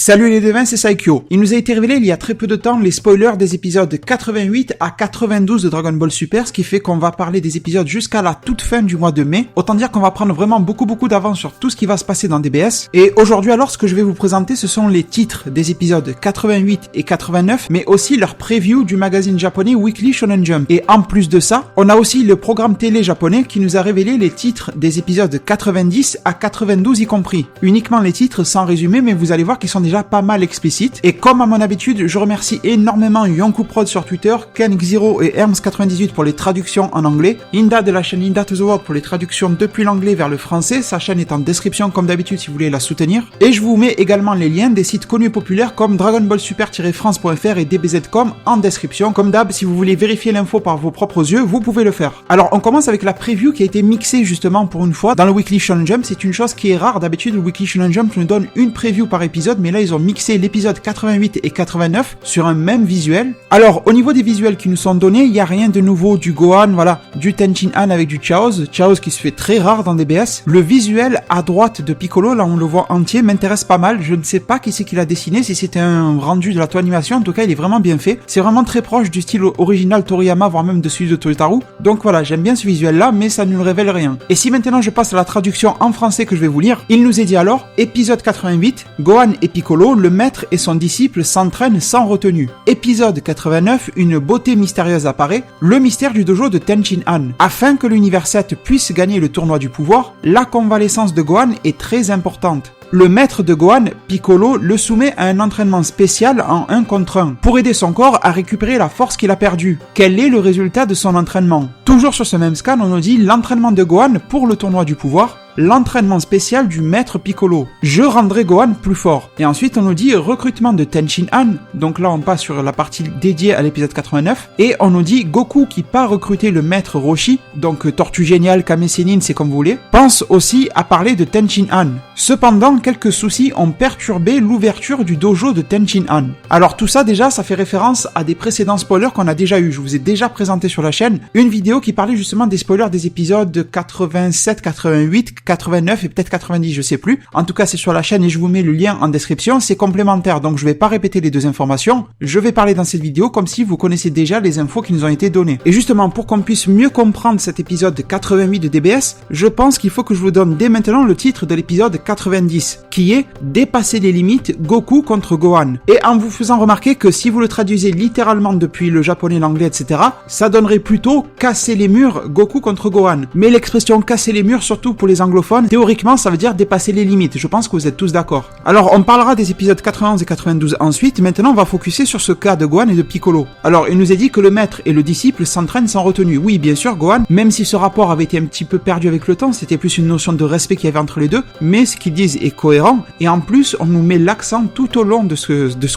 Salut les devins, c'est Saikyo. Il nous a été révélé il y a très peu de temps les spoilers des épisodes 88 à 92 de Dragon Ball Super, ce qui fait qu'on va parler des épisodes jusqu'à la toute fin du mois de mai. Autant dire qu'on va prendre vraiment beaucoup d'avance sur tout ce qui va se passer dans DBS. Et aujourd'hui alors, ce que je vais vous présenter, ce sont les titres des épisodes 88 et 89, mais aussi leur preview du magazine japonais Weekly Shonen Jump. Et en plus de ça, on a aussi le programme télé japonais qui nous a révélé les titres des épisodes 90 à 92 y compris. Uniquement les titres sans résumé, mais vous allez voir qu'ils sont déjà pas mal explicites. Et comme à mon habitude, je remercie énormément Yonkou Prod sur Twitter, Ken Xiro et Herms98 pour les traductions en anglais, Inda de la chaîne Inda to the World pour les traductions depuis l'anglais vers le français, sa chaîne est en description comme d'habitude si vous voulez la soutenir. Et je vous mets également les liens des sites connus et populaires comme dragonballsuper-france.fr et dbz.com en description. Comme d'hab, si vous voulez vérifier l'info par vos propres yeux, vous pouvez le faire. Alors on commence avec la preview qui a été mixée justement pour une fois dans le Weekly Shonen Jump. C'est une chose qui est rare, d'habitude le Weekly Shonen Jump nous donne une preview par épisode, mais là ils ont mixé l'épisode 88 et 89 sur un même visuel. Alors au niveau des visuels qui nous sont donnés, il n'y a rien de nouveau, du Gohan, voilà, du Tenchin Han avec du Chaoz qui se fait très rare dans DBS. Le visuel à droite de Piccolo, là on le voit entier, m'intéresse pas mal. Je ne sais pas qui c'est qui l'a dessiné, si c'était un rendu de la toile animation, en tout cas il est vraiment bien fait. C'est vraiment très proche du style original Toriyama, voire même de celui de Toyotaru. Donc voilà, j'aime bien ce visuel là, mais ça ne nous révèle rien. Et si maintenant je passe à la traduction en français que je vais vous lire, il nous est dit alors, épisode 88, Gohan et Piccolo, le maître et son disciple s'entraînent sans retenue. Épisode 89, une beauté mystérieuse apparaît, le mystère du dojo de Tenchin Han. Afin que l'univers 7 puisse gagner le tournoi du pouvoir, la convalescence de Gohan est très importante. Le maître de Gohan, Piccolo, le soumet à un entraînement spécial en 1 contre 1 pour aider son corps à récupérer la force qu'il a perdue. Quel est le résultat de son entraînement? Toujours sur ce même scan, on nous dit l'entraînement de Gohan pour le tournoi du pouvoir. L'entraînement spécial du maître Piccolo. Je rendrai Gohan plus fort. Et ensuite, on nous dit recrutement de Tenchin Han. Donc là, on passe sur la partie dédiée à l'épisode 89. Et on nous dit Goku qui part recruter le maître Roshi. Donc Tortue Géniale, Kame Sennin, c'est comme vous voulez. Pense aussi à parler de Tenchin Han. Cependant, quelques soucis ont perturbé l'ouverture du dojo de Tenchin Han. Alors tout ça, déjà, ça fait référence à des précédents spoilers qu'on a déjà eu. Je vous ai déjà présenté sur la chaîne une vidéo qui parlait justement des spoilers des épisodes 87, 88, 89 et peut-être 90, je sais plus. En tout cas, c'est sur la chaîne et je vous mets le lien en description. C'est complémentaire, donc je vais pas répéter les deux informations. Je vais parler dans cette vidéo comme si vous connaissez déjà les infos qui nous ont été données. Et justement, pour qu'on puisse mieux comprendre cet épisode 88 de DBS, je pense qu'il faut que je vous donne dès maintenant le titre de l'épisode 90, qui est Dépasser les limites, Goku contre Gohan. Et en vous faisant remarquer que si vous le traduisez littéralement depuis le japonais, l'anglais, etc., ça donnerait plutôt Casser les murs, Goku contre Gohan. Mais l'expression casser les murs, surtout pour les anglophones, théoriquement ça veut dire dépasser les limites, je pense que vous êtes tous d'accord. Alors on parlera des épisodes 91 et 92 ensuite, maintenant on va focuser sur ce cas de Gohan et de Piccolo. Alors il nous est dit que le maître et le disciple s'entraînent sans retenue. Oui bien sûr Gohan, même si ce rapport avait été un petit peu perdu avec le temps, c'était plus une notion de respect qu'il y avait entre les deux, mais ce qu'ils disent est cohérent, et en plus on nous met l'accent tout au long de ce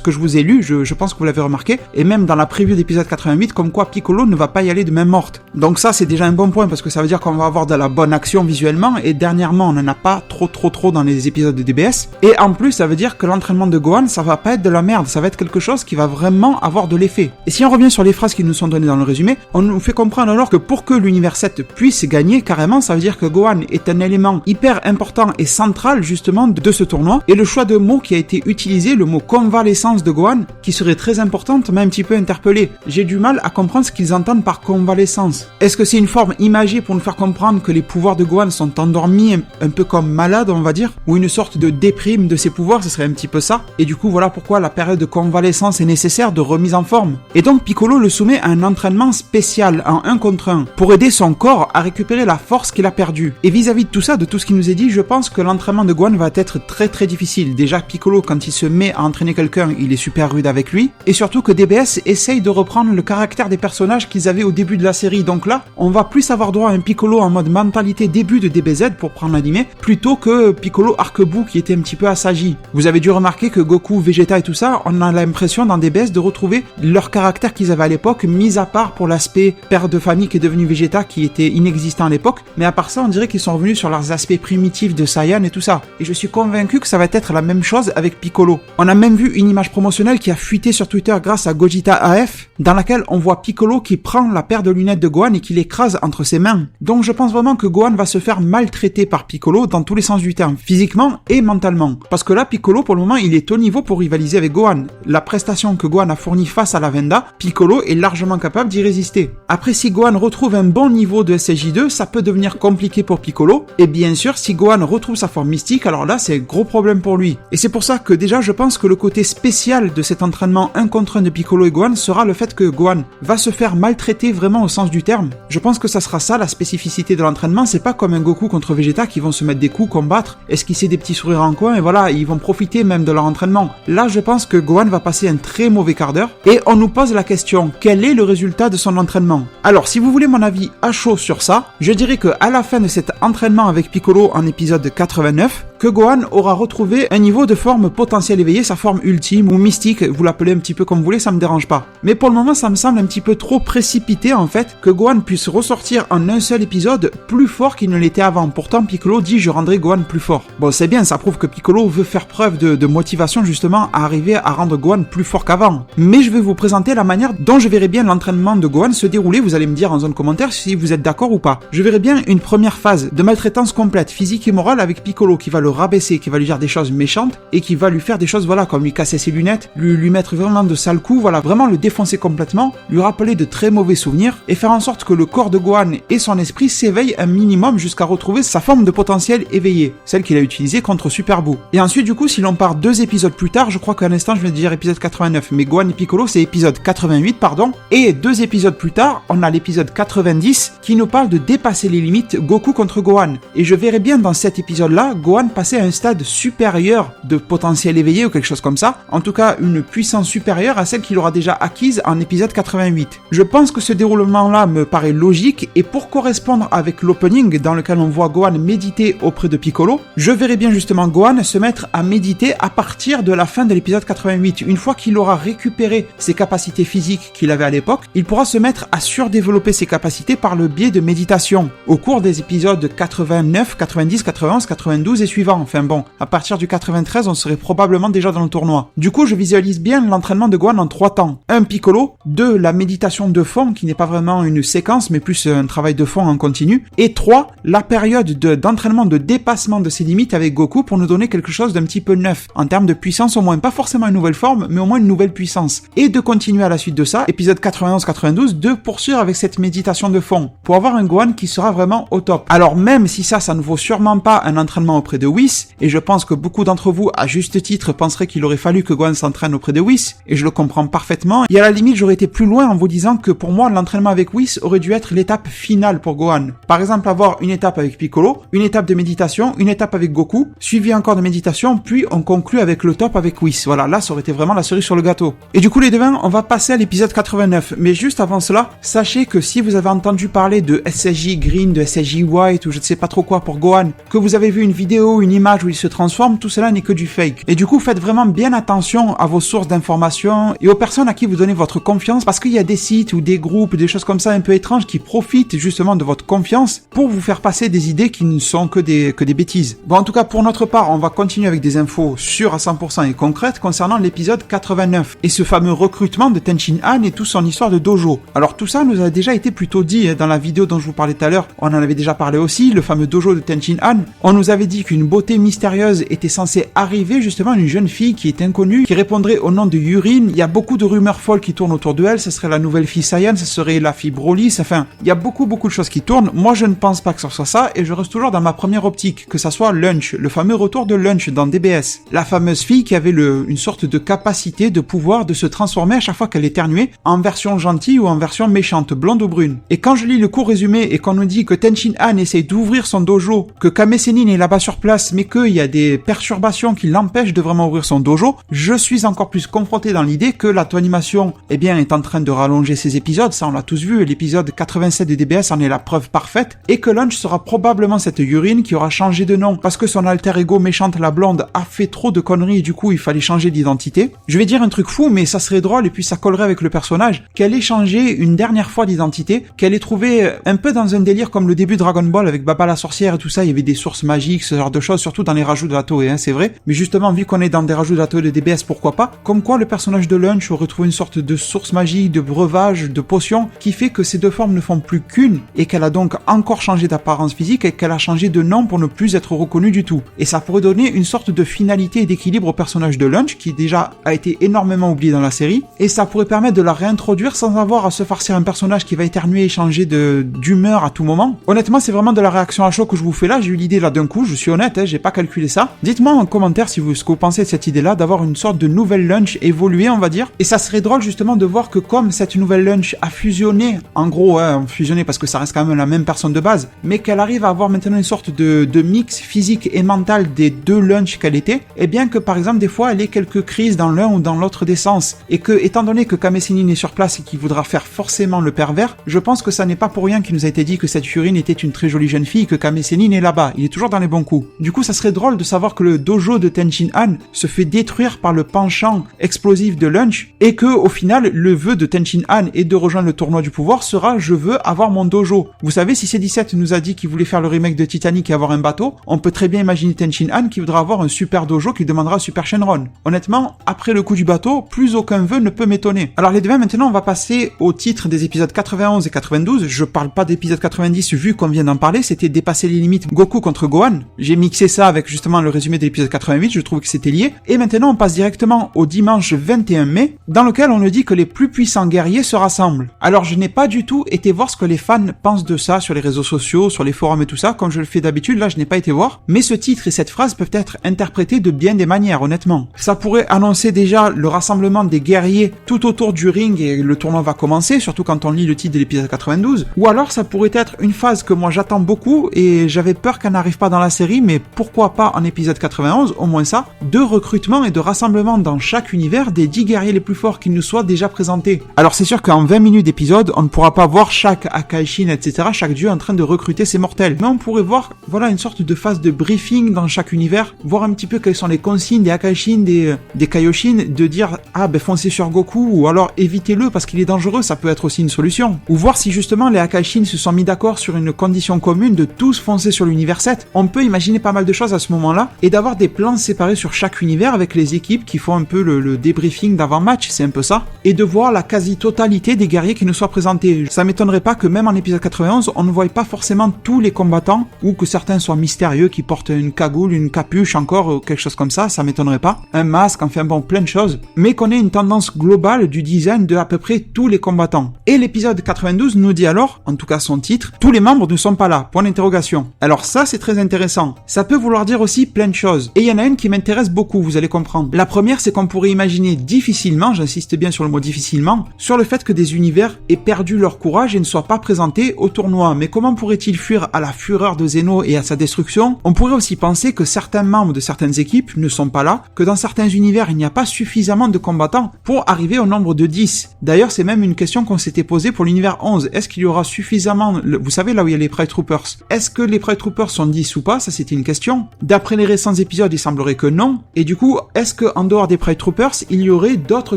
que je vous ai lu, je pense que vous l'avez remarqué, et même dans la preview d'épisode 88, comme quoi Piccolo ne va pas y aller de main morte. Donc ça c'est déjà un bon point, parce que ça veut dire qu'on va avoir de la bonne action visuellement, et dernièrement on n'en a pas trop dans les épisodes de DBS, et en plus ça veut dire que l'entraînement de Gohan ça va pas être de la merde, ça va être quelque chose qui va vraiment avoir de l'effet. Et si on revient sur les phrases qui nous sont données dans le résumé, on nous fait comprendre alors que pour que l'univers 7 puisse gagner carrément, ça veut dire que Gohan est un élément hyper important et central justement de ce tournoi, et le choix de mots qui a été utilisé, le mot convalescence de Gohan, qui serait très importante, m'a un petit peu interpellé. J'ai du mal à comprendre ce qu'ils entendent par convalescence. Est-ce que c'est une forme imagée pour nous faire comprendre que les pouvoirs de Gohan sont endormis un peu comme malade, on va dire, ou une sorte de déprime de ses pouvoirs, ce serait un petit peu ça. Et du coup, voilà pourquoi la période de convalescence est nécessaire, de remise en forme. Et donc, Piccolo le soumet à un entraînement spécial en 1 contre 1 pour aider son corps à récupérer la force qu'il a perdue. Et vis-à-vis de tout ça, de tout ce qui nous est dit, je pense que l'entraînement de Gohan va être très difficile. Déjà, Piccolo, quand il se met à entraîner quelqu'un, il est super rude avec lui. Et surtout que DBS essaye de reprendre le caractère des personnages qu'ils avaient au début de la série. Donc là, on va plus avoir droit à un Piccolo en mode mentalité début de DBZ pour prendre l'animé, plutôt que Piccolo Arc-Bout qui était un petit peu assagi. Vous avez dû remarquer que Goku, Vegeta et tout ça, on a l'impression dans DBS de retrouver leur caractère qu'ils avaient à l'époque, mis à part pour l'aspect père de famille qui est devenu Vegeta, qui était inexistant à l'époque, mais à part ça, on dirait qu'ils sont revenus sur leurs aspects primitifs de Saiyan et tout ça. Et je suis convaincu que ça va être la même chose avec Piccolo. On a même vu une image promotionnelle qui a fuité sur Twitter grâce à Gogeta AF, dans laquelle on voit Piccolo qui prend la paire de lunettes de Gohan et qui l'écrase entre ses mains. Donc je pense vraiment que Gohan va se faire maltraiter par Piccolo dans tous les sens du terme, physiquement et mentalement. Parce que là, Piccolo, pour le moment, il est au niveau pour rivaliser avec Gohan. La prestation que Gohan a fournie face à la Venda, Piccolo est largement capable d'y résister. Après, si Gohan retrouve un bon niveau de SSJ2, ça peut devenir compliqué pour Piccolo. Et bien sûr, si Gohan retrouve sa forme mystique, alors là, c'est un gros problème pour lui. Et c'est pour ça que déjà, je pense que le côté spécial de cet entraînement 1 contre 1 de Piccolo et Gohan sera le fait que Gohan va se faire maltraiter vraiment au sens du terme. Je pense que ça sera ça la spécificité de l'entraînement, c'est pas comme un Goku contre Vegeta qui vont se mettre des coups, combattre, esquisser des petits sourires en coin et voilà, ils vont profiter même de leur entraînement. Là, je pense que Gohan va passer un très mauvais quart d'heure et on nous pose la question, quel est le résultat de son entraînement? Alors, si vous voulez mon avis à chaud sur ça, je dirais que à la fin de cet entraînement avec Piccolo en épisode 89, que Gohan aura retrouvé un niveau de forme potentielle éveillée, sa forme ultime ou mystique, vous l'appelez un petit peu comme vous voulez, ça me dérange pas. Mais pour le moment, ça me semble un petit peu trop précipité en fait, que Gohan puisse ressortir en un seul épisode plus fort qu'il ne l'était avant. Pourtant, Piccolo dit je rendrai Gohan plus fort. Bon, c'est bien, ça prouve que Piccolo veut faire preuve de motivation justement à arriver à rendre Gohan plus fort qu'avant. Mais je vais vous présenter la manière dont je verrai bien l'entraînement de Gohan se dérouler, vous allez me dire en zone commentaire si vous êtes d'accord ou pas. Je verrai bien une première phase de maltraitance complète, physique et morale avec Piccolo qui va le rabaisser, qui va lui dire des choses méchantes et qui va lui faire des choses, voilà, comme lui casser ses lunettes, lui mettre vraiment de sales coups, voilà, vraiment le défoncer complètement, lui rappeler de très mauvais souvenirs et faire en sorte que le corps de Gohan et son esprit s'éveillent un minimum jusqu'à retrouver sa forme de potentiel éveillée, celle qu'il a utilisée contre Super Buu. Et ensuite, du coup, si l'on part 2 épisodes plus tard, je crois qu'à l'instant je viens de dire épisode 89, mais Gohan et Piccolo c'est épisode 88, pardon, et 2 épisodes plus tard, on a l'épisode 90 qui nous parle de dépasser les limites Goku contre Gohan. Et je verrai bien dans cet épisode-là, Gohan passer à un stade supérieur de potentiel éveillé ou quelque chose comme ça, en tout cas une puissance supérieure à celle qu'il aura déjà acquise en épisode 88. Je pense que ce déroulement-là me paraît logique et pour correspondre avec l'opening dans lequel on voit Gohan méditer auprès de Piccolo, je verrai bien justement Gohan se mettre à méditer à partir de la fin de l'épisode 88. Une fois qu'il aura récupéré ses capacités physiques qu'il avait à l'époque, il pourra se mettre à surdévelopper ses capacités par le biais de méditation au cours des épisodes 89, 90, 91, 92 et suivants. Enfin bon, à partir du 93, on serait probablement déjà dans le tournoi. Du coup, je visualise bien l'entraînement de Gohan en 3 temps. 1, Piccolo. 2, la méditation de fond, qui n'est pas vraiment une séquence, mais plus un travail de fond en continu. Et 3, la période d'entraînement de dépassement de ses limites avec Goku pour nous donner quelque chose d'un petit peu neuf, en termes de puissance au moins, pas forcément une nouvelle forme, mais au moins une nouvelle puissance. Et de continuer à la suite de ça, épisode 91-92, de poursuivre avec cette méditation de fond, pour avoir un Gohan qui sera vraiment au top. Alors même si ça ne vaut sûrement pas un entraînement auprès de Whis, et je pense que beaucoup d'entre vous, à juste titre, penseraient qu'il aurait fallu que Gohan s'entraîne auprès de Whis, et je le comprends parfaitement, et à la limite j'aurais été plus loin en vous disant que pour moi l'entraînement avec Whis aurait dû être l'étape finale pour Gohan. Par exemple avoir une étape avec Piccolo, une étape de méditation, une étape avec Goku, suivi encore de méditation, puis on conclut avec le top avec Whis. Voilà, là ça aurait été vraiment la cerise sur le gâteau. Et du coup les devins, on va passer à l'épisode 89, mais juste avant cela, sachez que si vous avez entendu parler de SSJ Green, de SSJ White ou je ne sais pas trop quoi pour Gohan, que vous avez vu une vidéo, une image où il se transforme, tout cela n'est que du fake. Et du coup faites vraiment bien attention à vos sources d'informations et aux personnes à qui vous donnez votre confiance parce qu'il y a des sites ou des groupes, des choses comme ça un peu étranges qui profitent justement de votre confiance pour vous faire passer des idées qui ne sont que des bêtises. Bon en tout cas pour notre part on va continuer avec des infos sûres à 100% et concrètes concernant l'épisode 89 et ce fameux recrutement de Tenshin Han et toute son histoire de dojo. Alors tout ça nous a déjà été plutôt dit dans la vidéo dont je vous parlais tout à l'heure, on en avait déjà parlé aussi, le fameux dojo de Tenshin Han. On nous avait dit qu'une beauté mystérieuse était censée arriver justement, une jeune fille qui est inconnue, qui répondrait au nom de Yurine. Il y a beaucoup de rumeurs folles qui tournent autour d'elle, ça serait la nouvelle fille Saiyan, ça serait la fille Broly, enfin, il y a beaucoup de choses qui tournent. Moi je ne pense pas que ce soit ça et je reste toujours dans ma première optique, que ça soit Lunch, le fameux retour de Lunch dans DBS. La fameuse fille qui avait une sorte de capacité, de pouvoir de se transformer à chaque fois qu'elle éternuait en version gentille ou en version méchante, blonde ou brune. Et quand je lis le court résumé et qu'on nous dit que Tenshin Han essaye d'ouvrir son dojo, que Kame Sennin est là-bas sur place mais qu'il y a des perturbations qui l'empêchent de vraiment ouvrir son dojo, je suis encore plus confronté dans l'idée que l'auto-animation est en train de rallonger ses épisodes, ça on l'a tous vu, l'épisode 87 de DBS en est la preuve parfaite, et que Lunch sera probablement cette Yurine qui aura changé de nom parce que son alter ego méchante la blonde a fait trop de conneries et du coup il fallait changer d'identité. Je vais dire un truc fou mais ça serait drôle et puis ça collerait avec le personnage, qu'elle ait changé une dernière fois d'identité, qu'elle ait trouvé un peu dans un délire comme le début de Dragon Ball avec Baba la sorcière et tout ça, il y avait des sources magiques, ce genre de choses chose, surtout dans les rajouts de la Toei, c'est vrai. Mais justement, vu qu'on est dans des rajouts de la Toei de DBS, pourquoi pas? Comme quoi, le personnage de Lunch aurait trouvé une sorte de source magique, de breuvage, de potion, qui fait que ces deux formes ne font plus qu'une, et qu'elle a donc encore changé d'apparence physique, et qu'elle a changé de nom pour ne plus être reconnue du tout. Et ça pourrait donner une sorte de finalité et d'équilibre au personnage de Lunch, qui déjà a été énormément oublié dans la série, et ça pourrait permettre de la réintroduire sans avoir à se farcir un personnage qui va éternuer et changer d'humeur à tout moment. Honnêtement, c'est vraiment de la réaction à chaud que je vous fais là, j'ai eu l'idée là d'un coup, je suis honnête, j'ai pas calculé ça. Dites-moi en commentaire ce que vous pensez de cette idée-là, d'avoir une sorte de nouvelle Lunch évoluée, on va dire. Et ça serait drôle justement de voir que comme cette nouvelle Lunch a fusionné, en gros, fusionné parce que ça reste quand même la même personne de base, mais qu'elle arrive à avoir maintenant une sorte de mix physique et mental des deux Lunch qu'elle était, et bien que par exemple des fois elle ait quelques crises dans l'un ou dans l'autre des sens, et que étant donné que Kame Sennin est sur place et qu'il voudra faire forcément le pervers, je pense que ça n'est pas pour rien qu'il nous a été dit que cette Yurine était une très jolie jeune fille, que Kame Sennin est là-bas, il est toujours dans les bons coups. Du coup ça serait drôle de savoir que le dojo de Tenchin Han se fait détruire par le penchant explosif de Lunch, et que au final le vœu de Tenchin Han et de rejoindre le tournoi du pouvoir sera je veux avoir mon dojo. Vous savez, si C17 nous a dit qu'il voulait faire le remake de Titanic et avoir un bateau, on peut très bien imaginer Tenchin Han qui voudra avoir un super dojo qui demandera Super Shenron. Honnêtement, après le coup du bateau, plus aucun vœu ne peut m'étonner. Alors les devins, maintenant on va passer au titre des épisodes 91 et 92. Je parle pas d'épisode 90 vu qu'on vient d'en parler, c'était dépasser les limites Goku contre Gohan. J'ai mixé ça avec justement le résumé de l'épisode 88, je trouve que c'était lié. Et maintenant on passe directement au dimanche 21 mai, dans lequel on nous dit que les plus puissants guerriers se rassemblent. Alors je n'ai pas du tout été voir ce que les fans pensent de ça sur les réseaux sociaux, sur les forums et tout ça, comme je le fais d'habitude, là je n'ai pas été voir. Mais ce titre et cette phrase peuvent être interprétés de bien des manières, honnêtement. Ça pourrait annoncer déjà le rassemblement des guerriers tout autour du ring et le tournoi va commencer, surtout quand on lit le titre de l'épisode 92. Ou alors ça pourrait être une phase que moi j'attends beaucoup et j'avais peur qu'elle n'arrive pas dans la série, mais pourquoi pas en épisode 91, au moins ça, de recrutement et de rassemblement dans chaque univers des 10 guerriers les plus forts qui nous soient déjà présentés. Alors c'est sûr qu'en 20 minutes d'épisode, on ne pourra pas voir chaque Akaishin, etc., chaque dieu en train de recruter ses mortels. Mais on pourrait voir, voilà, une sorte de phase de briefing dans chaque univers, voir un petit peu quelles sont les consignes des Akaishin, des Kaioshin, de dire, ah ben foncez sur Goku, ou alors évitez-le parce qu'il est dangereux, ça peut être aussi une solution. Ou voir si justement les Akaishin se sont mis d'accord sur une condition commune de tous foncer sur l'univers 7. On peut imaginer pas mal de choses à ce moment-là, et d'avoir des plans séparés sur chaque univers avec les équipes qui font un peu le débriefing d'avant-match, c'est un peu ça, et de voir la quasi-totalité des guerriers qui nous soient présentés. Ça m'étonnerait pas que même en épisode 91, on ne voie pas forcément tous les combattants, ou que certains soient mystérieux, qui portent une cagoule, une capuche encore, ou quelque chose comme ça m'étonnerait pas. Un masque, enfin bon, plein de choses. Mais qu'on ait une tendance globale du design de à peu près tous les combattants. Et l'épisode 92 nous dit alors, en tout cas son titre, tous les membres ne sont pas là, point d'interrogation. Alors ça, c'est très intéressant. Ça peut vouloir dire aussi plein de choses. Et il y en a une qui m'intéresse beaucoup, vous allez comprendre. La première, c'est qu'on pourrait imaginer difficilement, j'insiste bien sur le mot difficilement, sur le fait que des univers aient perdu leur courage et ne soient pas présentés au tournoi. Mais comment pourrait-il fuir à la fureur de Zeno et à sa destruction? On pourrait aussi penser que certains membres de certaines équipes ne sont pas là, que dans certains univers il n'y a pas suffisamment de combattants pour arriver au nombre de 10. D'ailleurs, c'est même une question qu'on s'était posée pour l'univers 11. Est-ce qu'il y aura suffisamment, vous savez là où il y a les Pride Troopers, est-ce que les Pride Troopers sont 10 ou pas? Ça c'était une question. D'après les récents épisodes, il semblerait que non. Et du coup, est-ce que en dehors des Pride Troopers, il y aurait d'autres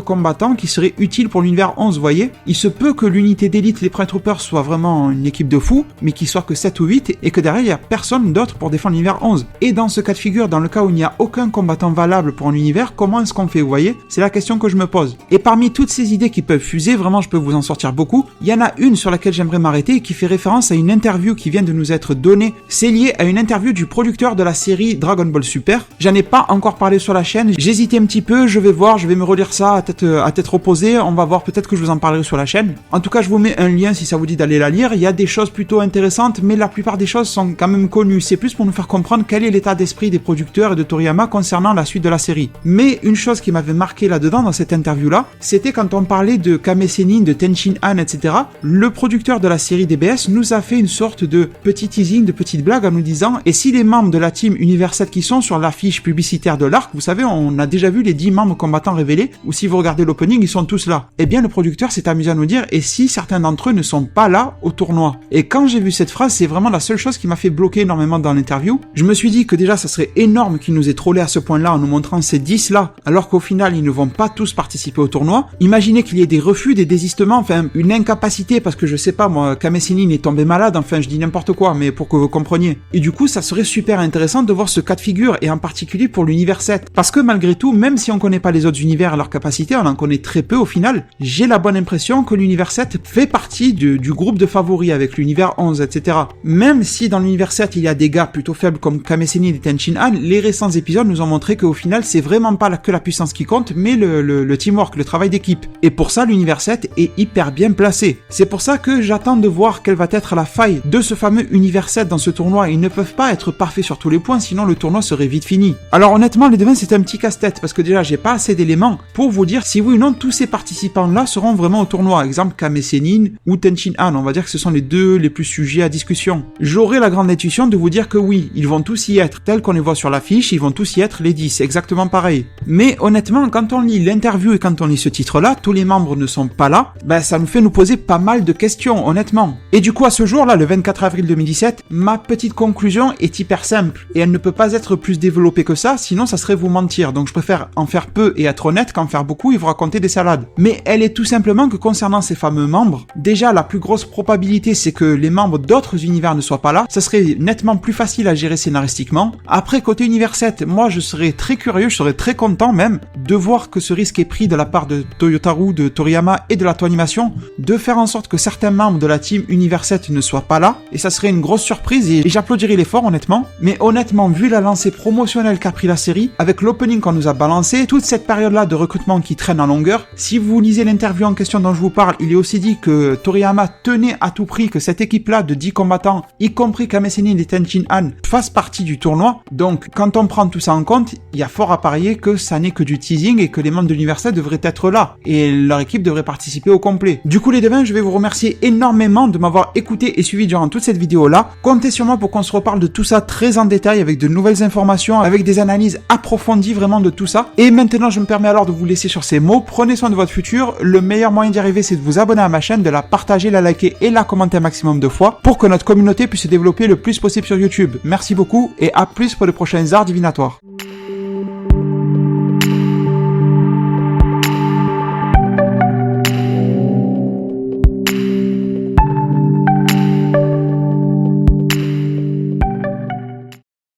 combattants qui seraient utiles pour l'univers 11, vous voyez? Il se peut que l'unité d'élite, les Pride Troopers, soit vraiment une équipe de fous, mais qu'il soit que 7 ou 8, et que derrière il n'y a personne d'autre pour défendre l'univers 11. Et dans ce cas de figure, dans le cas où il n'y a aucun combattant valable pour un univers, comment est-ce qu'on fait, vous voyez? C'est la question que je me pose. Et parmi toutes ces idées qui peuvent fuser, vraiment je peux vous en sortir beaucoup, il y en a une sur laquelle j'aimerais m'arrêter et qui fait référence à une interview qui vient de nous être donnée. C'est lié à une interview du producteur de la série Dragon Ball Super. J'en ai pas encore parlé sur la chaîne, j'hésitais un petit peu, je vais voir, je vais me relire ça à tête reposée, on va voir, peut-être que je vous en parlerai sur la chaîne. En tout cas, je vous mets un lien si ça vous dit d'aller la lire, il y a des choses plutôt intéressantes, mais la plupart des choses sont quand même connues, c'est plus pour nous faire comprendre quel est l'état d'esprit des producteurs et de Toriyama concernant la suite de la série. Mais une chose qui m'avait marqué là-dedans, dans cette interview-là, c'était quand on parlait de Kame Sennin, de Tenchin Han, etc., le producteur de la série DBS nous a fait une sorte de petit teasing, de petite blague en nous disant « Et si les membres de la team Univers 7 qui sont sur l'affiche publicitaire de l'arc, vous savez, on a déjà vu les 10 membres combattants révélés, ou si vous regardez l'opening, ils sont tous là. » Eh bien, le producteur s'est amusé à nous dire « Et si certains d'entre eux ne sont pas là au tournoi ?» Et quand j'ai vu cette phrase, c'est vraiment la seule chose qui m'a fait bloquer énormément dans l'interview. Je me suis dit que déjà, ça serait énorme qu'ils nous aient trollé à ce point-là en nous montrant ces 10-là, alors qu'au final, ils ne vont pas tous participer au tournoi. Imaginez qu'il y ait des refus, des désistements, enfin, une incapacité, parce que je sais pas, moi, Kame Sennin est tombé malade, enfin, je dis n'importe quoi, mais pour que vous compreniez. Et du coup, ça serait super intéressant de voir ce cas de figure, et en particulier pour l'univers 7. Parce que malgré tout, même si on connaît pas les autres univers et leurs capacités, on en connaît très peu au final, j'ai la bonne impression que l'univers 7 fait partie du groupe de favoris avec l'univers 11, etc. Même si dans l'univers 7 il y a des gars plutôt faibles comme Kame Sennin et Tenchin Han, les récents épisodes nous ont montré qu'au final c'est vraiment pas que la puissance qui compte, mais le teamwork, le travail d'équipe. Et pour ça, l'univers 7 est hyper bien placé. C'est pour ça que j'attends de voir quelle va être la faille de ce fameux univers 7 dans ce tournoi. Ils ne peuvent pas être parfaits sur tous les points, sinon le tournoi serait vite fini. Alors honnêtement, les devins c'est un petit casse-tête, parce que déjà j'ai pas assez d'éléments pour vous dire si oui ou non tous ces participants-là seront vraiment au tournoi. Exemple Kame Sennin ou Tenchin Han, on va dire que ce sont les deux les plus sujets à discussion. J'aurai la grande intuition de vous dire que oui, ils vont tous y être, tels qu'on les voit sur l'affiche, ils vont tous y être les 10, exactement pareil. Mais honnêtement, quand on lit l'interview et quand on lit ce titre-là, tous les membres ne sont pas là, ça nous fait nous poser pas mal de questions, honnêtement. Et du coup, à ce jour-là, le 24 avril 2017, ma petite conclusion est hyper simple, et elle ne peut pas être plus développée que ça, sinon ça serait vous mentir. Donc je préfère en faire peu et être honnête qu'en faire beaucoup et vous raconter des salades. Mais elle est tout simplement que concernant ces fameux membres, déjà la plus grosse probabilité c'est que les membres d'autres univers ne soient pas là, ça serait nettement plus facile à gérer scénaristiquement. Après, côté univers 7, moi je serais très curieux, je serais très content même de voir que ce risque est pris de la part de Toyotaru, de Toriyama et de la Toanimation, de faire en sorte que certains membres de la team univers 7 ne soient pas là, et ça serait une grosse surprise et j'applaudirais l'effort honnêtement. Mais honnêtement, vu la lancée promotionnelle qu'a pris la série, avec l'opening qu'on nous a balancé, toute cette période-là de recrutement qui traîne en longueur, si vous lisez l'interview en question dont je vous parle, il est aussi dit que Toriyama tenait à tout prix que cette équipe-là de 10 combattants, y compris Kame Sennin et Tenchin Han, fasse partie du tournoi. Donc quand on prend tout ça en compte, il y a fort à parier que ça n'est que du teasing et que les membres de l'univers 7 devraient être là et leur équipe devrait participer au complet. Du coup les devins, je vais vous remercier énormément de m'avoir écouté et suivi durant toute cette vidéo-là. Comptez sur moi pour qu'on se reparle de tout ça très en détail avec de nouvelles informations, avec des analyses approfondies vraiment de tout ça. Et maintenant je me permets alors de vous laisser sur ces mots. Prenez soin de votre futur. Le meilleur moyen d'y arriver c'est de vous abonner à ma chaîne, de la partager, la liker et la commenter un maximum de fois pour que notre communauté puisse se développer le plus possible sur YouTube. Merci beaucoup et à plus pour de prochains arts divinatoires.